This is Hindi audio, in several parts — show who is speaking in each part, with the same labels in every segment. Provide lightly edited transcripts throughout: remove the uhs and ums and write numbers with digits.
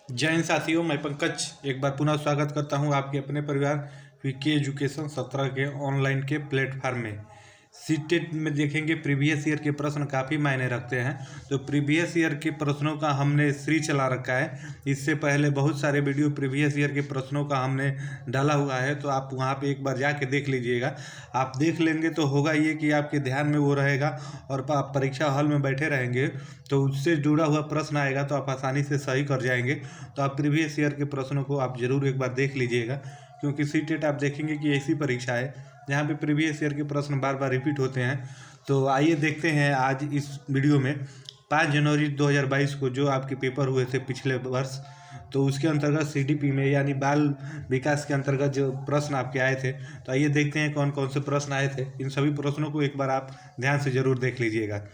Speaker 1: जय हिंद साथियों, मैं पंकज एक बार पुनः स्वागत करता हूं आपके अपने परिवार वीके एजुकेशन 17 के ऑनलाइन के प्लेटफार्म में। सीटेट में देखेंगे प्रीवियस ईयर के प्रश्न काफ़ी मायने रखते हैं। तो प्रीवियस ईयर के प्रश्नों का हमने सीरी चला रखा है। इससे पहले बहुत सारे वीडियो प्रीवियस ईयर के प्रश्नों का हमने डाला हुआ है, तो आप वहां पे एक बार जाके देख लीजिएगा। आप देख लेंगे तो होगा ये कि आपके ध्यान में वो रहेगा और आप परीक्षा हॉल में बैठे रहेंगे तो उससे जुड़ा हुआ प्रश्न आएगा तो आप आसानी से सही कर जाएंगे। तो आप प्रीवियस ईयर के प्रश्नों को आप ज़रूर एक बार देख लीजिएगा, क्योंकि सीटेट आप देखेंगे कि ऐसी परीक्षा है जहाँ पे प्रीवियस ईयर के प्रश्न बार बार रिपीट होते हैं। तो आइए देखते हैं आज इस वीडियो में 5 जनवरी 2022 को जो आपके पेपर हुए थे पिछले वर्ष, तो उसके अंतर्गत सीडीपी में यानी बाल विकास के अंतर्गत जो प्रश्न आपके आए थे, तो आइए देखते हैं कौन कौन से प्रश्न आए थे। इन सभी प्रश्नों को एक बार आप ध्यान से ज़रूर देख लीजिएगा।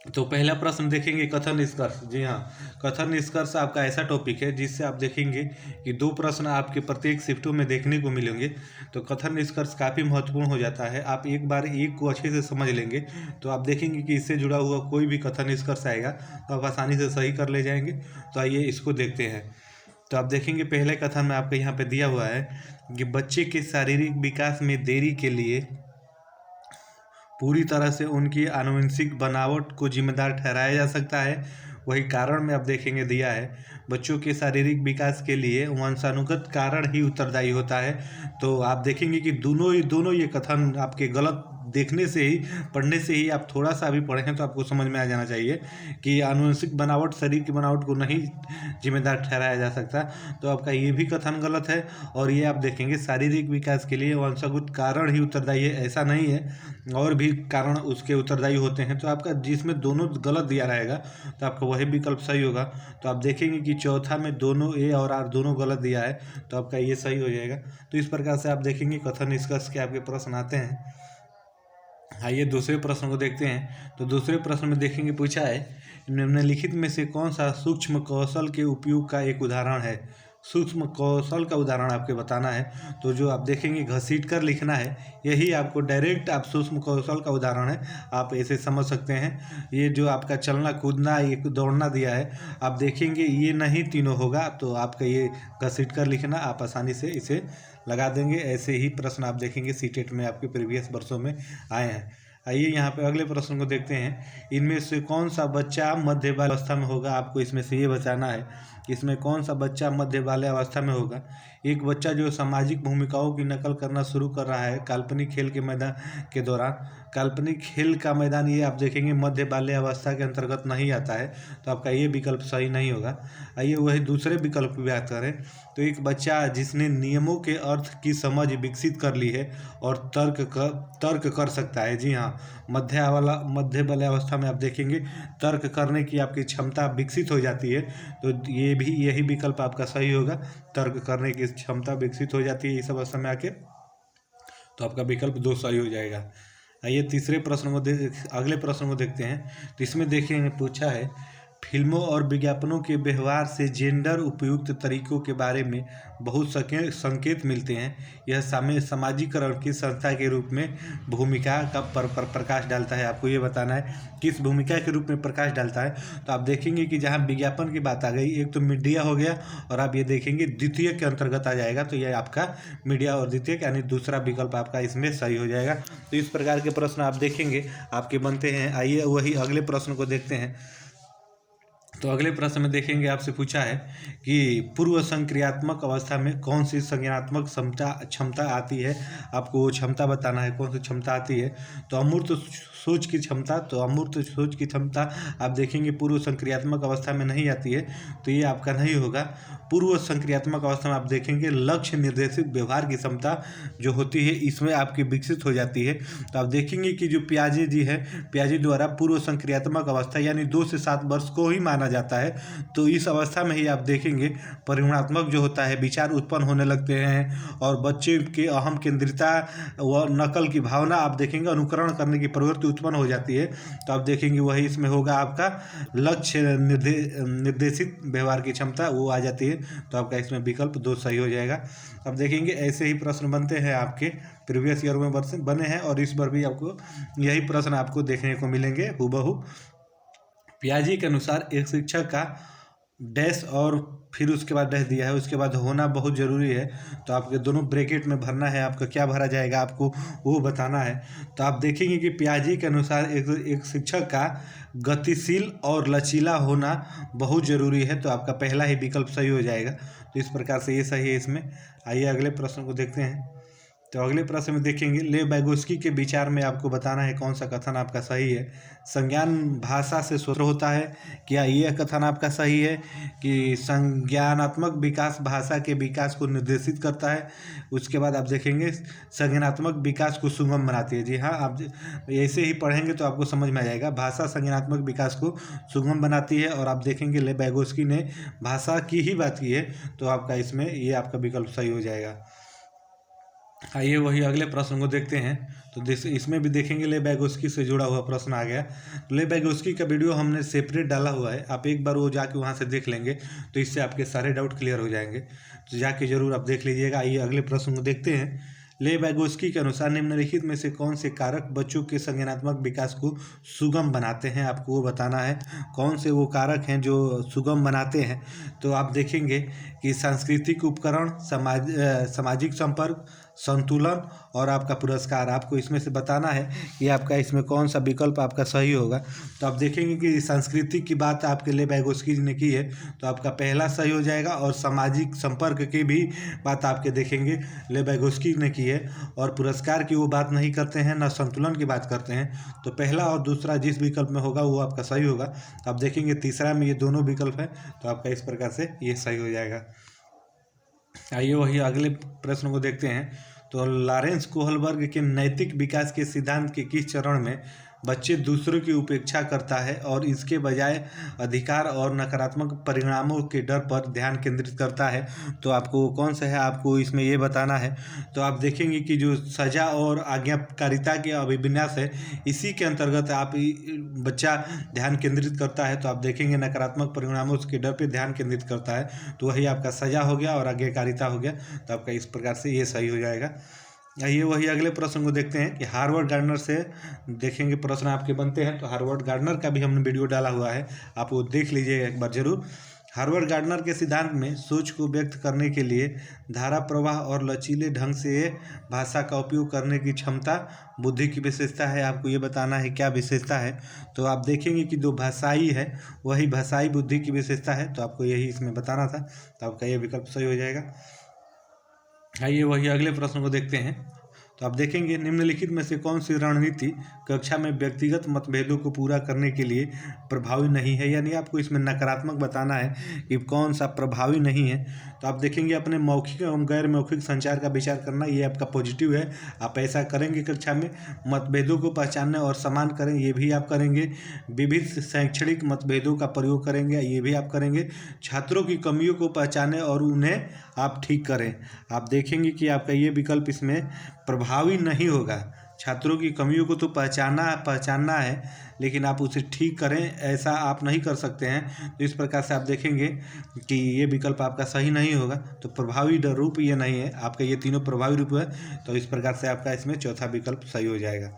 Speaker 1: तो पहला प्रश्न देखेंगे कथन निष्कर्ष। जी हाँ, कथन निष्कर्ष आपका ऐसा टॉपिक है जिससे आप देखेंगे कि 2 प्रश्न आपके प्रत्येक शिफ्टों में देखने को मिलेंगे। तो कथन निष्कर्ष काफ़ी महत्वपूर्ण हो जाता है। आप एक बार एक को अच्छे से समझ लेंगे तो आप देखेंगे कि इससे जुड़ा हुआ कोई भी कथन निष्कर्ष आएगा तो आप आसानी से सही कर ले जाएंगे। तो आइए इसको देखते हैं। तो आप देखेंगे पहले कथन में आपके यहाँ पे दिया हुआ है कि बच्चे के शारीरिक विकास में देरी के लिए पूरी तरह से उनकी आनुवंशिक बनावट को जिम्मेदार ठहराया जा सकता है। वही कारण में आप देखेंगे दिया है, बच्चों के शारीरिक विकास के लिए वंशानुगत कारण ही उत्तरदायी होता है। तो आप देखेंगे कि दोनों ये कथन आपके गलत देखने से ही, पढ़ने से ही, आप थोड़ा सा भी पढ़ें तो आपको समझ में आ जाना चाहिए कि आनुवंशिक बनावट शरीर की बनावट को नहीं जिम्मेदार ठहराया जा सकता। तो आपका ये भी कथन गलत है। और ये आप देखेंगे शारीरिक विकास के लिए वंशानुगत कारण ही उत्तरदायी है, ऐसा नहीं है, और भी कारण उसके उत्तरदायी होते हैं। तो आपका जिसमें दोनों गलत दिया रहेगा तो आपका वही विकल्प सही होगा। तो आप देखेंगे कि चौथा में दोनों ए और आर दोनों गलत दिया है, तो आपका ये सही हो जाएगा। तो इस प्रकार से आप देखेंगे कथन निष्कर्ष के आपके प्रश्न आते हैं। आइए दूसरे प्रश्न को देखते हैं। तो दूसरे प्रश्न में देखेंगे पूछा है, निम्नलिखित में से कौन सा सूक्ष्म कौशल के उपयोग का एक उदाहरण है। सूक्ष्म कौशल का उदाहरण आपके बताना है। तो जो आप देखेंगे घसीट कर लिखना है, यही आपको डायरेक्ट आप सूक्ष्म कौशल का उदाहरण है, आप ऐसे समझ सकते हैं। ये जो आपका चलना कूदना, ये दौड़ना दिया है, आप देखेंगे ये नहीं तीनों होगा, तो आपका ये घसीट कर लिखना आप आसानी से इसे लगा देंगे। ऐसे ही प्रश्न आप देखेंगे सीटेट में आपके प्रीवियस वर्षों में आए हैं। आइए यहाँ पे अगले प्रश्न को देखते हैं। इनमें से कौन सा बच्चा मध्य बाल अवस्था में होगा, आपको इसमें से ये बताना है कि इसमें कौन सा बच्चा मध्य बाल्य अवस्था में होगा। एक बच्चा जो सामाजिक भूमिकाओं की नकल करना शुरू कर रहा है काल्पनिक खेल के मैदान के दौरान। काल्पनिक खेल का मैदान ये आप देखेंगे मध्य बाल्य अवस्था के अंतर्गत नहीं आता है, तो आपका ये विकल्प सही नहीं होगा। आइए वही दूसरे विकल्प की बात करें। तो एक बच्चा जिसने नियमों के अर्थ की समझ विकसित कर ली है और तर्क कर सकता है। जी हाँ, मध्य बाल्य अवस्था में आप देखेंगे तर्क करने की आपकी क्षमता विकसित हो जाती है। तो यही विकल्प आपका सही होगा, तर्क करने की क्षमता विकसित हो जाती है इस अवस्था में आके। तो आपका विकल्प 2 सही हो जाएगा। आइए अगले प्रश्न को देखते हैं। तो इसमें देखेंगे पूछा है, फिल्मों और विज्ञापनों के व्यवहार से जेंडर उपयुक्त तरीकों के बारे में बहुत संकेत मिलते हैं। यह समाजीकरण की संस्था के रूप में भूमिका का प्रकाश डालता है। आपको ये बताना है किस भूमिका के रूप में प्रकाश डालता है। तो आप देखेंगे कि जहाँ विज्ञापन की बात आ गई, एक तो मीडिया हो गया और आप ये देखेंगे द्वितीय के अंतर्गत आ जाएगा। तो ये आपका मीडिया और द्वितीय यानी दूसरा विकल्प आपका इसमें सही हो जाएगा। तो इस प्रकार के प्रश्न आप देखेंगे आपके बनते हैं। आइए वही अगले प्रश्न को देखते हैं। तो अगले प्रश्न में देखेंगे आपसे पूछा है कि पूर्व संक्रियात्मक अवस्था में कौन सी संज्ञानात्मक क्षमता आती है। आपको वो क्षमता बताना है कौन सी क्षमता आती है। तो अमूर्त सोच की क्षमता, तो अमूर्त सोच की क्षमता आप देखेंगे पूर्व संक्रियात्मक अवस्था में नहीं आती है, तो ये आपका नहीं होगा। पूर्व संक्रियात्मक अवस्था में आप देखेंगे लक्ष्य निर्देशित व्यवहार की क्षमता जो होती है इसमें आपकी विकसित हो जाती है। तो आप देखेंगे कि जो पियाजे जी है, पियाजे द्वारा पूर्व संक्रियात्मक अवस्था यानी 2 से 7 वर्ष को ही माना जाता है। तो इस अवस्था में ही आप देखेंगे परिमाणात्मक जो होता है विचार उत्पन्न होने लगते हैं और बच्चे के अहम केंद्रिता व नकल की भावना आप देखेंगे अनुकरण करने की प्रवृत्ति उत्पन्न हो जाती है। तो आप देखेंगे वही इसमें होगा आपका लक्ष्य निर्देशित व्यवहार की क्षमता वो आ जाती है। तो आपका इसमें विकल्प 2 सही हो जाएगा। अब देखेंगे ऐसे ही प्रश्न बनते हैं आपके प्रीवियस ईयर में बने हैं और इस बार भी आपको यही प्रश्न आपको देखने को मिलेंगे हूबहू। पियाजे के अनुसार एक शिक्षक का डैश और फिर उसके बाद डैश दिया है, उसके बाद होना बहुत ज़रूरी है। तो आपके दोनों ब्रैकेट में भरना है, आपका क्या भरा जाएगा आपको वो बताना है। तो आप देखेंगे कि पियाजे के अनुसार एक शिक्षक का गतिशील और लचीला होना बहुत ज़रूरी है। तो आपका पहला ही विकल्प सही हो जाएगा। तो इस प्रकार से ये सही है इसमें। आइए अगले प्रश्न को देखते हैं। तो अगले प्रश्न में देखेंगे, ले बैगोस्की के विचार में आपको बताना है कौन सा कथन आपका सही है। संज्ञान भाषा से स्वतंत्र होता है, क्या यह कथन आपका सही है कि संज्ञानात्मक विकास भाषा के विकास को निर्देशित करता है। उसके बाद आप देखेंगे संज्ञानात्मक विकास को सुगम बनाती है। जी हाँ, आप ऐसे ही पढ़ेंगे तो आपको समझ में आ जाएगा। भाषा संज्ञानात्मक विकास को सुगम बनाती है। और आप देखेंगे ले बैगोस्की ने भाषा की ही बात की है, तो आपका इसमें ये आपका विकल्प सही हो जाएगा। आइए वही अगले प्रश्न को देखते हैं। तो इसमें भी देखेंगे ले बैगोस्की से जुड़ा हुआ प्रश्न आ गया। तो ले बैगोस्की का वीडियो हमने सेपरेट डाला हुआ है, आप एक बार वो जाके वहाँ से देख लेंगे तो इससे आपके सारे डाउट क्लियर हो जाएंगे। तो जाके जरूर आप देख लीजिएगा। आइए अगले प्रश्न को देखते हैं। ले बैगोस्की के अनुसार निम्नलिखित में से कौन से कारक बच्चों के संज्ञानात्मक विकास को सुगम बनाते हैं, आपको वो बताना है। कौन से वो कारक हैं जो सुगम बनाते हैं। तो आप देखेंगे कि सांस्कृतिक उपकरण, सामाजिक संपर्क, संतुलन और आपका पुरस्कार। आपको इसमें से बताना है कि आपका इसमें कौन सा विकल्प आपका सही होगा। तो आप देखेंगे कि सांस्कृतिक की बात आपके ले बैगोस्की ने की है, तो आपका पहला सही हो जाएगा। और सामाजिक संपर्क की भी बात आपके देखेंगे ले बैगोस्की ने की है। और पुरस्कार की वो बात नहीं करते हैं, ना संतुलन की बात करते हैं। तो पहला और दूसरा जिस विकल्प में होगा वो आपका सही होगा। तो आप देखेंगे तीसरा में ये दोनों विकल्प हैं, तो आपका इस प्रकार से ये सही हो जाएगा। आइए वही अगले प्रश्न को देखते हैं। तो लॉरेंस कोहलबर्ग के नैतिक विकास के सिद्धांत के किस चरण में बच्चे दूसरों की उपेक्षा करता है और इसके बजाय अधिकार और नकारात्मक परिणामों के डर पर ध्यान केंद्रित करता है। तो आपको कौन सा है आपको इसमें ये बताना है। तो आप देखेंगे कि जो सजा और आज्ञाकारिता के अभिविन्यास है, इसी के अंतर्गत आप बच्चा ध्यान केंद्रित करता है। तो आप देखेंगे नकारात्मक परिणामों के डर पर ध्यान केंद्रित करता है, तो वही आपका सजा हो गया और आज्ञाकारिता हो गया। तो आपका इस प्रकार से ये सही हो जाएगा। आइए वही अगले प्रश्न को देखते हैं कि हार्वर्ड गार्डनर से देखेंगे प्रश्न आपके बनते हैं। तो हार्वर्ड गार्डनर का भी हमने वीडियो डाला हुआ है, आप वो देख लीजिए एक बार जरूर। हार्वर्ड गार्डनर के सिद्धांत में सोच को व्यक्त करने के लिए धारा प्रवाह और लचीले ढंग से भाषा का उपयोग करने की क्षमता बुद्धि की विशेषता है। आपको ये बताना है क्या विशेषता है। तो आप देखेंगे कि जो भाषाई है वही भाषाई बुद्धि की विशेषता है। तो आपको यही इसमें बताना था, तो आपका ये विकल्प सही हो जाएगा। आइए वही अगले प्रश्न को देखते हैं। तो आप देखेंगे निम्नलिखित में से कौन सी रणनीति कक्षा में व्यक्तिगत मतभेदों को पूरा करने के लिए प्रभावी नहीं है। यानी आपको इसमें नकारात्मक बताना है कि कौन सा प्रभावी नहीं है। तो आप देखेंगे अपने मौखिक एवं गैर मौखिक संचार का विचार करना, ये आपका पॉजिटिव है, आप ऐसा करेंगे कक्षा में। मतभेदों को पहचानने और समान करें, ये भी आप करेंगे। विविध शैक्षणिक मतभेदों का प्रयोग करेंगे, ये भी आप करेंगे। छात्रों की कमियों को पहचानें और उन्हें आप ठीक करें। आप देखेंगे कि आपका ये विकल्प इसमें प्रभावी नहीं होगा। छात्रों की कमियों को तो पहचानना है, लेकिन आप उसे ठीक करें ऐसा आप नहीं कर सकते हैं। तो इस प्रकार से आप देखेंगे कि ये विकल्प आपका सही नहीं होगा। तो प्रभावी रूप ये नहीं है आपका, ये तीनों प्रभावी रूप है। तो इस प्रकार से आपका इसमें चौथा विकल्प सही हो जाएगा।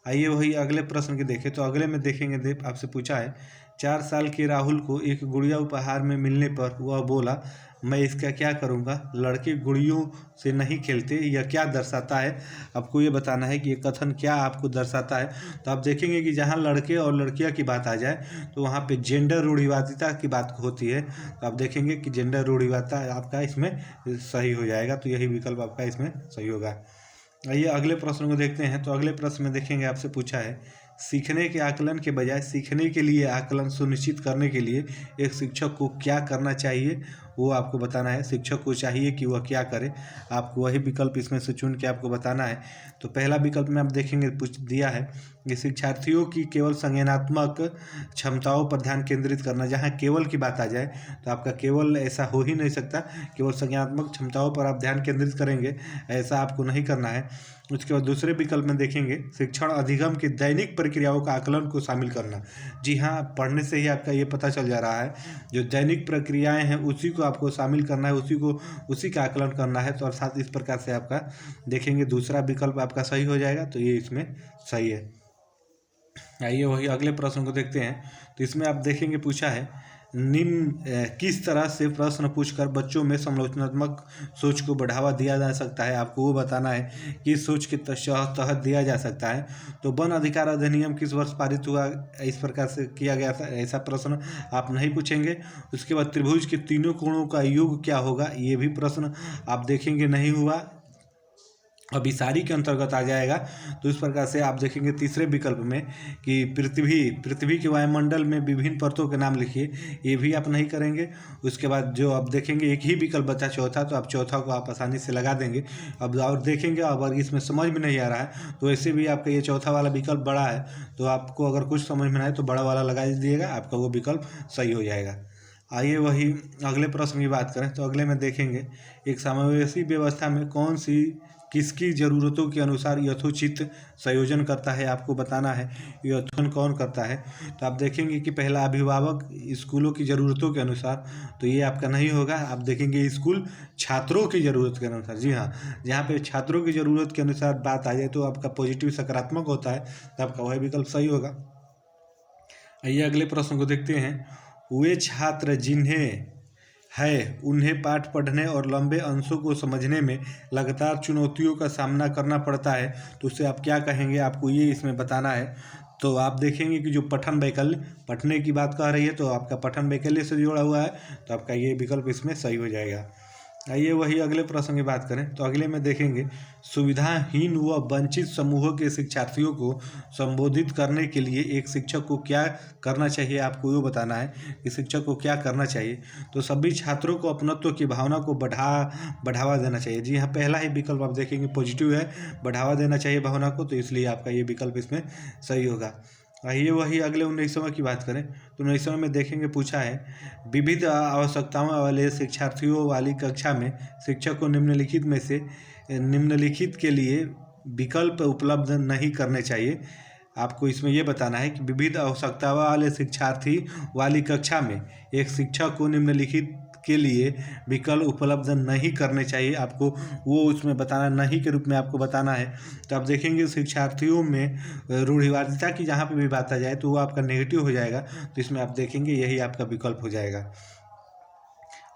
Speaker 1: आइए वही अगले प्रश्न के देखें। तो अगले में देखेंगे आपसे पूछा है, 4 साल के राहुल को एक गुड़िया उपहार में मिलने पर वह बोला, मैं इसका क्या करूँगा। लड़के गुड़ियों से नहीं खेलते, यह क्या दर्शाता है। आपको ये बताना है कि ये कथन क्या आपको दर्शाता है। तो आप देखेंगे कि जहाँ लड़के और लड़कियाँ की बात आ जाए तो वहाँ पे जेंडर रूढ़िवादिता की बात होती है। तो आप देखेंगे कि जेंडर रूढ़िवादिता आपका इसमें सही हो जाएगा। तो यही विकल्प आपका इसमें सही होगा। आइए अगले प्रश्न को देखते हैं। तो अगले प्रश्न में देखेंगे आपसे पूछा है, सीखने के आकलन के बजाय सीखने के लिए आकलन सुनिश्चित करने के लिए एक शिक्षक को क्या करना चाहिए, वो आपको बताना है। शिक्षक को चाहिए कि वह क्या करे, आपको वही विकल्प इसमें से चुन के आपको बताना है। तो पहला विकल्प में आप देखेंगे पूछ दिया है कि शिक्षार्थियों की केवल संज्ञानात्मक क्षमताओं पर ध्यान केंद्रित करना। जहाँ केवल की बात आ जाए तो आपका केवल ऐसा हो ही नहीं सकता, केवल संज्ञानात्मक क्षमताओं पर आप ध्यान केंद्रित करेंगे, ऐसा आपको नहीं करना है। उसके बाद दूसरे विकल्प में देखेंगे शिक्षण अधिगम की दैनिक प्रक्रियाओं का आकलन को शामिल करना। जी हाँ, पढ़ने से ही आपका ये पता चल जा रहा है, जो दैनिक प्रक्रियाएं हैं उसी को आपको शामिल करना है, उसी का आकलन करना है। तो अर्थात इस प्रकार से आपका देखेंगे दूसरा विकल्प आपका सही हो जाएगा। तो ये इसमें सही है। आइए वही अगले प्रश्न को देखते हैं। तो इसमें आप देखेंगे पूछा है, किस तरह से प्रश्न पूछकर बच्चों में समालोचनात्मक सोच को बढ़ावा दिया जा सकता है, आपको वो बताना है कि सोच के तहत दिया जा सकता है। तो वन अधिकार अधिनियम किस वर्ष पारित हुआ, इस प्रकार से किया गया था, ऐसा प्रश्न आप नहीं पूछेंगे। उसके बाद त्रिभुज के तीनों कोणों का योग क्या होगा, ये भी प्रश्न आप देखेंगे नहीं हुआ, अभिसारी के अंतर्गत आ जाएगा। तो इस प्रकार से आप देखेंगे तीसरे विकल्प में कि पृथ्वी के वायुमंडल में विभिन्न परतों के नाम लिखिए, ये भी आप नहीं करेंगे। उसके बाद जो आप देखेंगे एक ही विकल्प बचा चौथा, तो आप चौथा को आप आसानी से लगा देंगे। अब और देखेंगे अगर इसमें समझ में नहीं आ रहा है तो वैसे भी आपका ये चौथा वाला विकल्प बड़ा है, तो आपको अगर कुछ समझ में ना आए तो बड़ा वाला लगा दीजिएगा, आपका वो विकल्प सही हो जाएगा। आइए वही अगले प्रश्न की बात करें। तो अगले में देखेंगे एक समावेशी व्यवस्था में कौन सी किसकी ज़रूरतों के अनुसार यथोचित संयोजन करता है, आपको बताना है यथोन कौन करता है। तो आप देखेंगे कि पहला अभिभावक स्कूलों की ज़रूरतों के अनुसार, तो ये आपका नहीं होगा। आप देखेंगे स्कूल छात्रों की ज़रूरत के अनुसार, जी हाँ, जहाँ पे छात्रों की ज़रूरत के अनुसार बात आ जाए तो आपका पॉजिटिव सकारात्मक होता है, तो आपका वह विकल्प सही होगा। आइए अगले प्रश्न को देखते हैं। वे छात्र जिन्हें है उन्हें पाठ पढ़ने और लंबे अंशों को समझने में लगातार चुनौतियों का सामना करना पड़ता है, तो उससे आप क्या कहेंगे, आपको ये इसमें बताना है। तो आप देखेंगे कि जो पठन वैकल्य पढ़ने की बात कह रही है, तो आपका पठन वैकल्य से जुड़ा हुआ है, तो आपका ये विकल्प इसमें सही हो जाएगा। आइए वही अगले प्रश्न की बात करें। तो अगले में देखेंगे सुविधाहीन व वंचित समूहों के शिक्षार्थियों को संबोधित करने के लिए एक शिक्षक को क्या करना चाहिए, आपको ये बताना है कि शिक्षक को क्या करना चाहिए। तो सभी छात्रों को अपनत्व की भावना को बढ़ावा देना चाहिए। जी हाँ, पहला ही विकल्प आप देखेंगे पॉजिटिव है, बढ़ावा देना चाहिए भावना को, तो इसलिए आपका ये विकल्प इसमें सही होगा। आइए वही अगले 19वें की बात करें। तो 19वें में देखेंगे पूछा है विविध आवश्यकताओं वाले शिक्षार्थियों वाली कक्षा में शिक्षक को निम्नलिखित के लिए विकल्प उपलब्ध नहीं करने चाहिए। आपको इसमें यह बताना है कि विविध आवश्यकता वाले शिक्षार्थी वाली कक्षा में एक शिक्षक को निम्नलिखित के लिए विकल्प उपलब्ध नहीं करने चाहिए, आपको वो उसमें बताना, नहीं के रूप में आपको बताना है। तो आप देखेंगे शिक्षार्थियों में रूढ़िवादिता की जहाँ पे भी बात आ जाए तो वो आपका नेगेटिव हो जाएगा, तो इसमें आप देखेंगे यही आपका विकल्प हो जाएगा।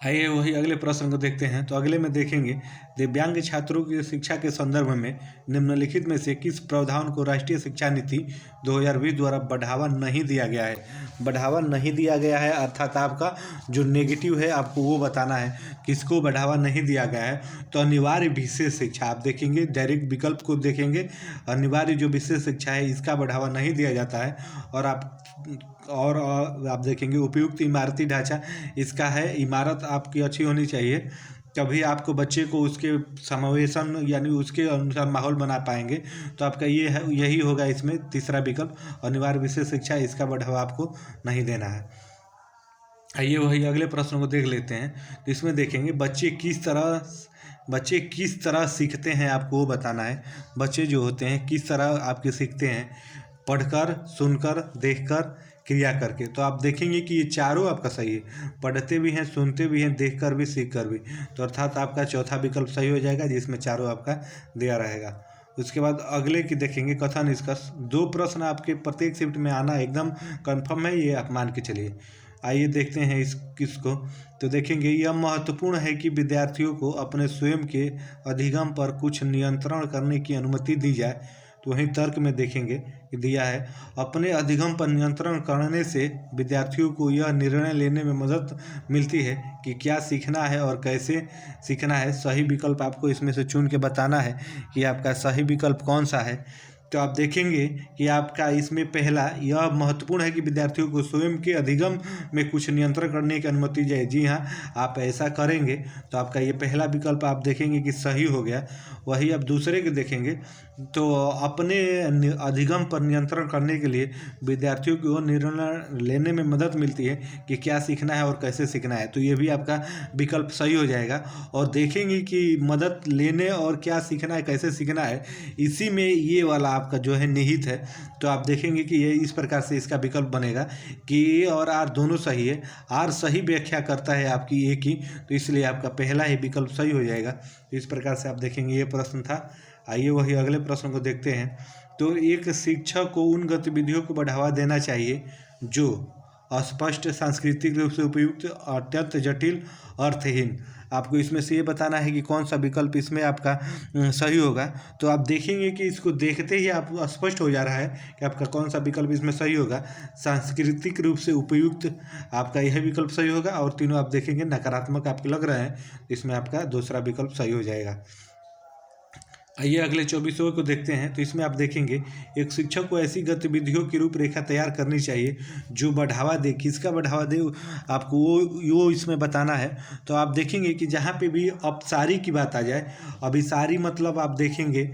Speaker 1: आइए वही अगले प्रश्न को देखते हैं। तो अगले में देखेंगे दिव्यांग छात्रों की शिक्षा के संदर्भ में निम्नलिखित में से किस प्रावधान को राष्ट्रीय शिक्षा नीति 2020 द्वारा बढ़ावा नहीं दिया गया है। बढ़ावा नहीं दिया गया है अर्थात आपका जो नेगेटिव है आपको वो बताना है, किसको बढ़ावा नहीं दिया गया है। तो अनिवार्य विशेष शिक्षा, आप देखेंगे डायरेक्ट विकल्प को देखेंगे, अनिवार्य जो विशेष शिक्षा है इसका बढ़ावा नहीं दिया जाता है। और आप देखेंगे उपयुक्त इमारती ढांचा, इसका है इमारत आपकी अच्छी होनी चाहिए, तभी आपको बच्चे को उसके समावेशन यानी उसके अनुसार माहौल बना पाएंगे। तो आपका ये है, यही होगा इसमें तीसरा विकल्प, अनिवार्य विशेष शिक्षा, इसका बढ़ावा आपको नहीं देना है। आइए वही अगले प्रश्न को देख लेते हैं। तो इसमें देखेंगे बच्चे किस तरह सीखते हैं, आपको वो बताना है। बच्चे जो होते हैं किस तरह आपके सीखते हैं, पढ़कर, सुनकर, देखकर, क्रिया करके। तो आप देखेंगे कि ये चारों आपका सही है, पढ़ते भी हैं, सुनते भी हैं, देखकर भी, सीखकर भी। तो अर्थात आपका चौथा विकल्प सही हो जाएगा जिसमें चारों आपका दिया रहेगा। उसके बाद अगले की देखेंगे कथन निष्कर्ष। 2 प्रश्न आपके प्रत्येक शिफ्ट में आना एकदम कन्फर्म है, ये आप मान के चलिए। आइए देखते हैं किसको। तो देखेंगे यह महत्वपूर्ण है कि विद्यार्थियों को अपने स्वयं के अधिगम पर कुछ नियंत्रण करने की अनुमति दी जाए। तो वहीं तर्क में देखेंगे कि दिया है अपने अधिगम पर नियंत्रण करने से विद्यार्थियों को यह निर्णय लेने में मदद मिलती है कि क्या सीखना है और कैसे सीखना है। सही विकल्प आपको इसमें से चुन के बताना है कि आपका सही विकल्प कौन सा है। तो आप देखेंगे कि आपका इसमें पहला यह महत्वपूर्ण है कि विद्यार्थियों को स्वयं के अधिगम में कुछ नियंत्रण करने की अनुमति जाए। जी हाँ, आप ऐसा करेंगे तो आपका ये पहला विकल्प आप देखेंगे कि सही हो गया। वही अब दूसरे के देखेंगे तो अपने अधिगम पर नियंत्रण करने के लिए विद्यार्थियों को निर्णय लेने में मदद मिलती है कि क्या सीखना है और कैसे सीखना है। तो ये भी आपका विकल्प सही हो जाएगा। और देखेंगे कि मदद लेने और क्या सीखना है, कैसे सीखना है, इसी में ये वाला आपका जो है निहित है। तो आप देखेंगे कि ये इस प्रकार से इसका विकल्प बनेगा कि ए और आर दोनों सही है। आर सही व्याख्या करता है आपकी ए की, तो इसलिए आपका पहला ही विकल्प सही हो जाएगा। तो इस प्रकार से आप देखेंगे ये प्रश्न था। आइए वही अगले प्रश्न को देखते हैं। तो एक शिक्षक को उन गतिविधियों को बढ़ावा देना चाहिए जो अस्पष्ट, सांस्कृतिक रूप से उपयुक्त, अत्यंत जटिल, अर्थहीन। आपको इसमें से ये बताना है कि कौन सा विकल्प इसमें आपका सही होगा। तो आप देखेंगे कि इसको देखते ही आप स्पष्ट हो जा रहा है कि आपका कौन सा विकल्प इसमें सही होगा। सांस्कृतिक रूप से उपयुक्त आपका यह विकल्प सही होगा, और तीनों आप देखेंगे नकारात्मक आपके लग रहे हैं, इसमें आपका दूसरा विकल्प सही हो जाएगा। आइए अगले 24 को देखते हैं। तो इसमें आप देखेंगे एक शिक्षक को ऐसी गतिविधियों की रूपरेखा तैयार करनी चाहिए जो बढ़ावा दे। किसका बढ़ावा दे आपको वो इसमें बताना है। तो आप देखेंगे कि जहाँ पे भी अपसारी की बात आ जाए, अभिसारी मतलब आप देखेंगे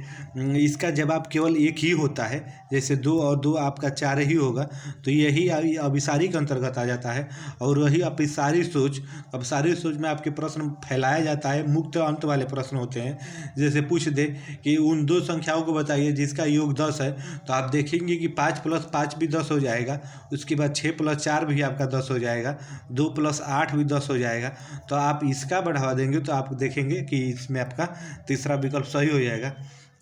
Speaker 1: इसका जवाब केवल एक ही होता है, जैसे 2 और 2 आपका 4 ही होगा, तो यही अभिसारी के अंतर्गत आ जाता है। और वही अपसारी सोच, अपसारी सोच में आपके प्रश्न फैलाया जाता है, मुक्त अंत वाले प्रश्न होते हैं। जैसे पूछ दे कि उन 2 संख्याओं को बताइए जिसका योग 10 है, तो आप देखेंगे कि 5 + 5 भी 10 हो जाएगा, उसके बाद 6 + 4 भी आपका 10 हो जाएगा, 2 + 8 भी 10 हो जाएगा। तो आप इसका बढ़ावा देंगे तो आप देखेंगे कि इसमें आपका तीसरा विकल्प सही हो जाएगा।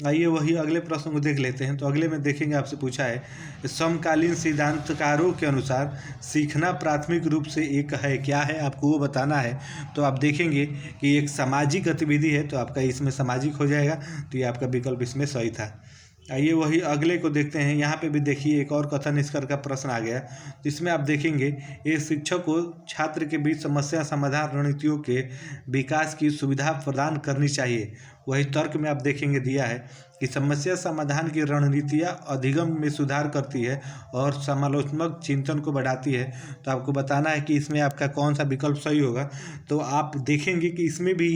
Speaker 1: आइए वही अगले प्रश्न को देख लेते हैं। तो अगले में देखेंगे, आपसे पूछा है समकालीन सिद्धांतकारों के अनुसार सीखना प्राथमिक रूप से एक है, क्या है आपको वो बताना है। तो आप देखेंगे कि एक सामाजिक गतिविधि है, तो आपका इसमें सामाजिक हो जाएगा, तो ये आपका विकल्प इसमें सही था। आइए वही अगले को देखते हैं। यहाँ पे भी देखिए एक और कथन निष्कर्ष का प्रश्न आ गया। तो इसमें आप देखेंगे एक शिक्षक को छात्र के बीच समस्या समाधान रणनीतियों के विकास की सुविधा प्रदान करनी चाहिए। वही तर्क में आप देखेंगे दिया है कि समस्या समाधान की रणनीतियाँ अधिगम में सुधार करती है और समालोचनात्मक चिंतन को बढ़ाती है। तो आपको बताना है कि इसमें आपका कौन सा विकल्प सही होगा। तो आप देखेंगे कि इसमें भी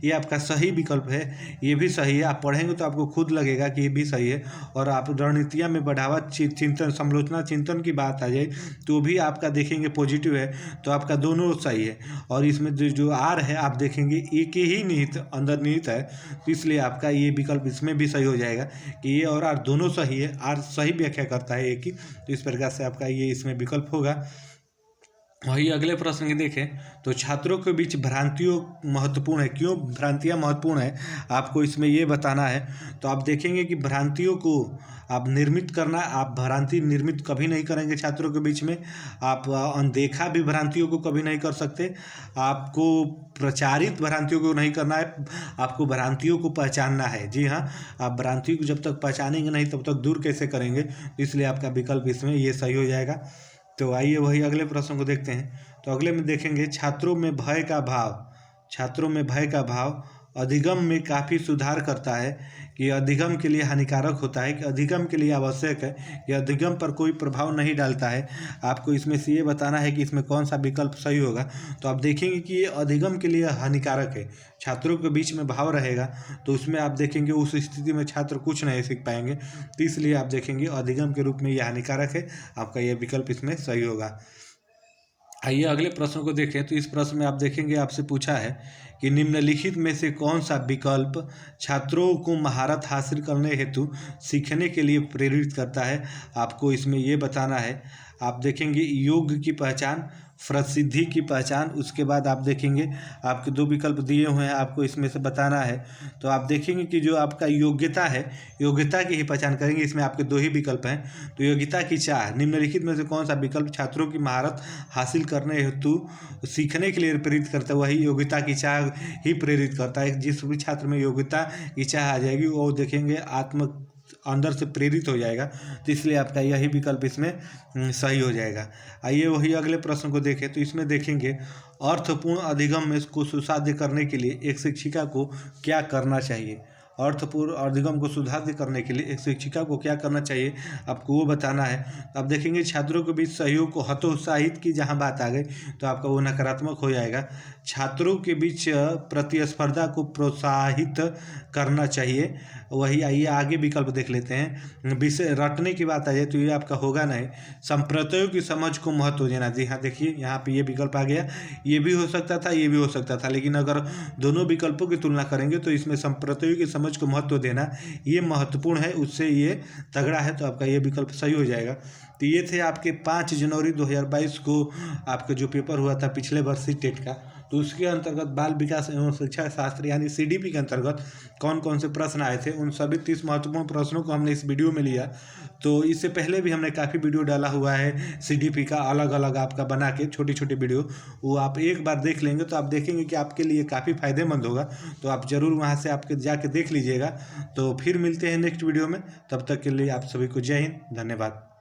Speaker 1: ये आपका सही विकल्प है, ये भी सही है। आप पढ़ेंगे तो आपको खुद लगेगा कि ये भी सही है। और आप रणनीतियाँ में बढ़ावा चिंतन, समालोचना चिंतन की बात आ जाए तो भी आपका देखेंगे पॉजिटिव है, तो आपका दोनों सही है। और इसमें जो आर है आप देखेंगे एक ही निहित अंदर निहित है, तो इसलिए आपका ये विकल्प इसमें भी सही हो जाएगा कि ये और आर दोनों सही है। आर सही व्याख्या करता है एक ही, तो इस प्रकार से आपका ये इसमें विकल्प होगा। वही अगले प्रश्न के देखें तो छात्रों के बीच भ्रांतियों महत्वपूर्ण है, क्यों भ्रांतियाँ महत्वपूर्ण है आपको इसमें ये बताना है। तो आप देखेंगे कि भ्रांतियों को आप निर्मित करना, आप भ्रांति निर्मित कभी नहीं करेंगे छात्रों के बीच में। आप अनदेखा भी भ्रांतियों को कभी नहीं कर सकते। आपको प्रचारित भ्रांतियों को नहीं करना है, आपको भ्रांतियों को पहचानना है। जी हाँ, आप भ्रांति को जब तक पहचानेंगे नहीं तब तक दूर कैसे करेंगे, इसलिए आपका विकल्प इसमें ये सही हो जाएगा। तो आइए वही अगले प्रश्न को देखते हैं। तो अगले में देखेंगे छात्रों में भय का भाव अधिगम में काफ़ी सुधार करता है, कि अधिगम के लिए हानिकारक होता है, कि अधिगम के लिए आवश्यक है, कि अधिगम पर कोई प्रभाव नहीं डालता है। आपको इसमें से ये बताना है कि इसमें कौन सा विकल्प सही होगा। तो आप देखेंगे कि ये अधिगम के लिए हानिकारक है, छात्रों के बीच में भाव रहेगा तो उसमें आप देखेंगे उस स्थिति में छात्र कुछ नहीं सीख पाएंगे, तो इसलिए आप देखेंगे अधिगम के रूप में ये हानिकारक है, आपका यह विकल्प इसमें सही होगा। आइए अगले प्रश्न को देखें। तो इस प्रश्न में आप देखेंगे, आपसे पूछा है कि निम्नलिखित में से कौन सा विकल्प छात्रों को महारत हासिल करने हेतु सीखने के लिए प्रेरित करता है, आपको इसमें ये बताना है। आप देखेंगे योग की पहचान, प्रसिद्धि की पहचान, उसके बाद आप देखेंगे आपके 2 विकल्प दिए हुए हैं, आपको इसमें से बताना है। तो आप देखेंगे कि जो आपका योग्यता है, योग्यता की ही पहचान करेंगे। इसमें आपके 2 ही विकल्प हैं। तो योग्यता की चाह, निम्नलिखित में से कौन सा विकल्प छात्रों की महारत हासिल करने हेतु सीखने के लिए प्रेरित करता है, वही योग्यता की चाह ही प्रेरित करता है। जिस भी छात्र में योग्यता की चाह आ जाएगी वो देखेंगे अंदर से प्रेरित हो जाएगा, तो इसलिए आपका यही विकल्प इसमें सही हो जाएगा। आइए वही अगले प्रश्न को देखें। तो इसमें देखेंगे अर्थपूर्ण अधिगम में इसको सुसाध्य करने के लिए एक शिक्षिका को क्या करना चाहिए। अर्थपूर्ण अधिगम को सुधार करने के लिए एक शिक्षिका को क्या करना चाहिए, आपको वो बताना है। अब देखेंगे छात्रों के बीच सहयोग को हतोत्साहित की जहाँ बात आ गई तो आपका वो नकारात्मक हो जाएगा। छात्रों के बीच प्रतिस्पर्धा को प्रोत्साहित करना चाहिए, वही आइए आगे विकल्प देख लेते हैं। विषय रटने की बात आ जाए तो ये आपका होगा नहीं। संप्रदायों की समझ को महत्व देना, जी हाँ देखिए यहाँ पे ये विकल्प आ गया, ये भी हो सकता था, ये भी हो सकता था, लेकिन अगर दोनों विकल्पों की तुलना करेंगे तो इसमें संप्रदायों की समझ को महत्व देना ये महत्वपूर्ण है, उससे ये तगड़ा है, तो आपका ये विकल्प सही हो जाएगा। तो ये थे आपके 5 जनवरी 2022 को आपका जो पेपर हुआ था पिछले वर्ष टेट का। तो उसके अंतर्गत बाल विकास एवं शिक्षा शास्त्र यानी CDP के अंतर्गत कौन कौन से प्रश्न आए थे, उन सभी 30 महत्वपूर्ण प्रश्नों को हमने इस वीडियो में लिया। तो इससे पहले भी हमने काफ़ी वीडियो डाला हुआ है CDP का, अलग अलग आपका बना के छोटी छोटी वीडियो, वो आप एक बार देख लेंगे तो आप देखेंगे कि आपके लिए काफ़ी फायदेमंद होगा। तो आप ज़रूर वहाँ से आपके जाके देख लीजिएगा। तो फिर मिलते हैं नेक्स्ट वीडियो में, तब तक के लिए आप सभी को जय हिंद, धन्यवाद।